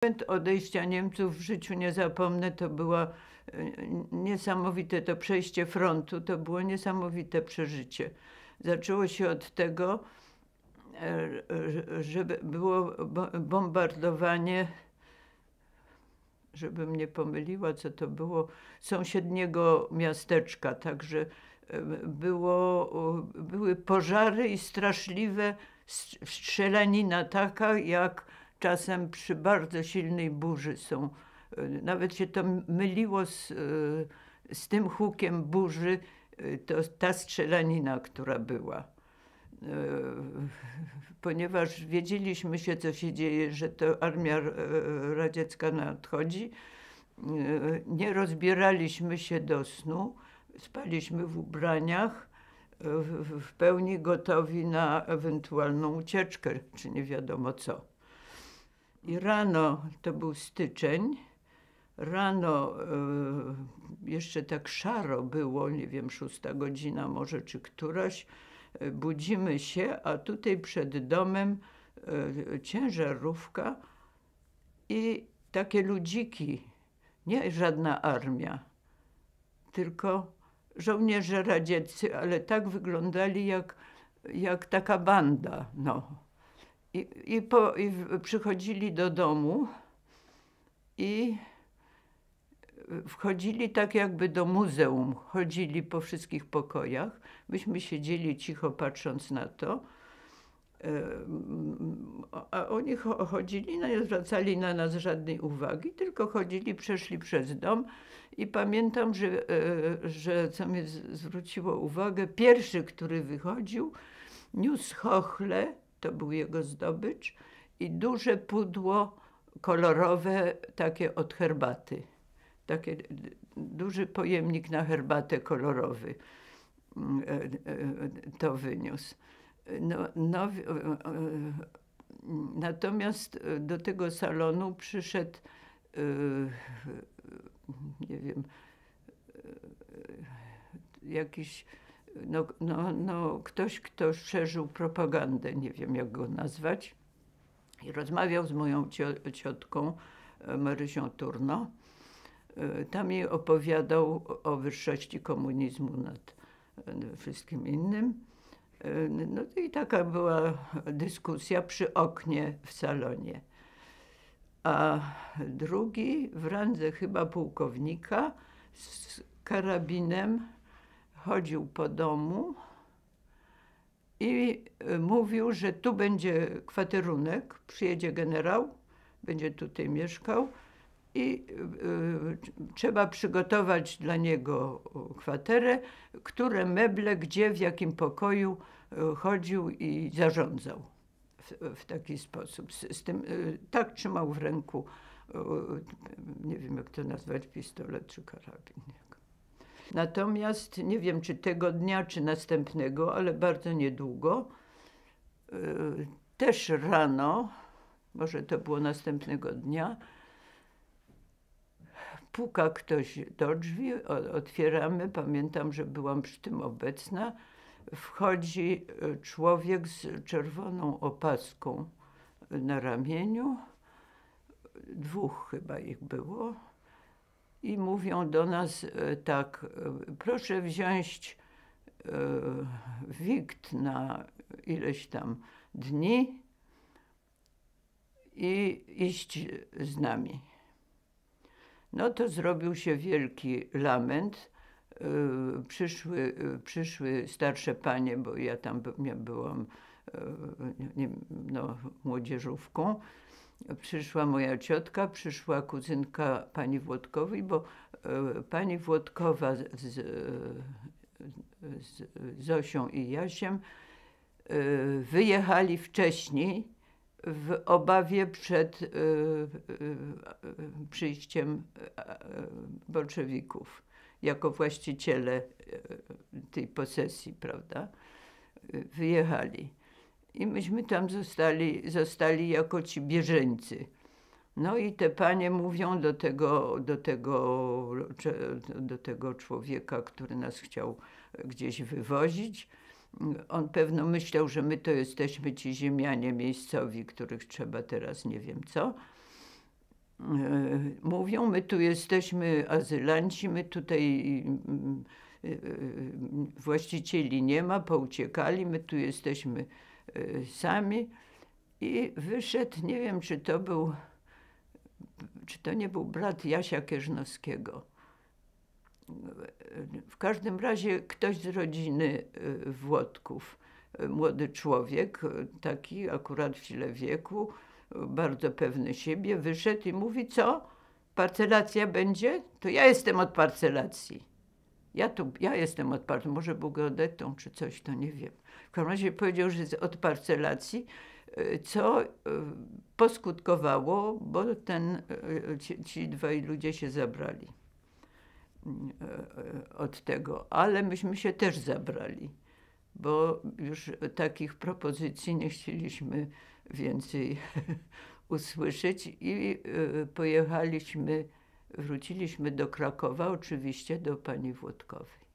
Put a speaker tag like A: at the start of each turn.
A: Moment odejścia Niemców w życiu nie zapomnę, to była niesamowite, to przejście frontu, to było niesamowite przeżycie. Zaczęło się od tego, że było bombardowanie, żebym nie pomyliła, co to było, sąsiedniego miasteczka, także były pożary i straszliwe strzelanina taka, jak czasem przy bardzo silnej burzy są. Nawet się to myliło z tym hukiem burzy, to ta strzelanina, która była. Ponieważ wiedzieliśmy się, co się dzieje, że to armia radziecka nadchodzi, nie rozbieraliśmy się do snu, spaliśmy w ubraniach, w pełni gotowi na ewentualną ucieczkę, czy nie wiadomo co. I rano, to był styczeń, rano jeszcze tak szaro było, nie wiem, 6 godzina może, czy któraś, budzimy się, a tutaj przed domem ciężarówka i takie ludziki, nie żadna armia, tylko żołnierze radzieccy, ale tak wyglądali jak taka banda, no. I przychodzili do domu i wchodzili tak jakby do muzeum, chodzili po wszystkich pokojach. Myśmy siedzieli cicho patrząc na to, a oni chodzili, no nie zwracali na nas żadnej uwagi, tylko chodzili, przeszli przez dom i pamiętam, że co mnie zwróciło uwagę, pierwszy, który wychodził, niósł chochle, to był jego zdobycz, i duże pudło kolorowe, takie od herbaty. Taki duży pojemnik na herbatę kolorowy to wyniósł. Natomiast do tego salonu przyszedł, nie wiem, jakiś, ktoś, kto szerzył propagandę, nie wiem jak go nazwać, i rozmawiał z moją ciotką Marysią Turno. Tam jej opowiadał o wyższości komunizmu nad wszystkim innym. No i taka była dyskusja przy oknie w salonie. A drugi w randze chyba pułkownika z karabinem chodził po domu i mówił, że tu będzie kwaterunek, przyjedzie generał, będzie tutaj mieszkał i trzeba przygotować dla niego kwaterę, które meble, gdzie, w jakim pokoju chodził i zarządzał w taki sposób. Z tym, tak trzymał w ręku, nie wiem jak to nazwać, pistolet czy karabin. Natomiast nie wiem, czy tego dnia, czy następnego, ale bardzo niedługo, też rano, może to było następnego dnia, puka ktoś do drzwi, otwieramy, pamiętam, że byłam przy tym obecna. Wchodzi człowiek z czerwoną opaską na ramieniu, dwóch chyba ich było, i mówią do nas tak: proszę wziąć wikt na ileś tam dni i iść z nami. No to zrobił się wielki lament. Przyszły starsze panie, bo ja tam byłam młodzieżówką. Przyszła moja ciotka, przyszła kuzynka pani Włodkowej, bo pani Włodkowa z Zosią i Jasiem wyjechali wcześniej w obawie przed przyjściem bolszewików, jako właściciele tej posesji, prawda? Wyjechali. I myśmy tam zostali jako ci bieżeńcy. No i te panie mówią do tego człowieka, który nas chciał gdzieś wywozić. On pewno myślał, że my to jesteśmy ci ziemianie miejscowi, których trzeba teraz nie wiem co. mówią, my tu jesteśmy azylanci, my tutaj właścicieli nie ma, pouciekali, my tu jesteśmy sami. I wyszedł, nie wiem, czy to nie był brat Jasia Kierzynowskiego. W każdym razie ktoś z rodziny Włodków, młody człowiek, taki akurat w sile wieku, bardzo pewny siebie, wyszedł i mówi: co? Parcelacja będzie? To ja jestem od parcelacji. Ja jestem od parcelacji. Może był geodetą czy coś, to nie wiem. W każdym razie powiedział, że jest od parcelacji, co poskutkowało, bo ci dwaj ludzie się zabrali od tego. Ale myśmy się też zabrali, bo już takich propozycji nie chcieliśmy więcej usłyszeć i wróciliśmy do Krakowa, oczywiście do pani Włodkowej.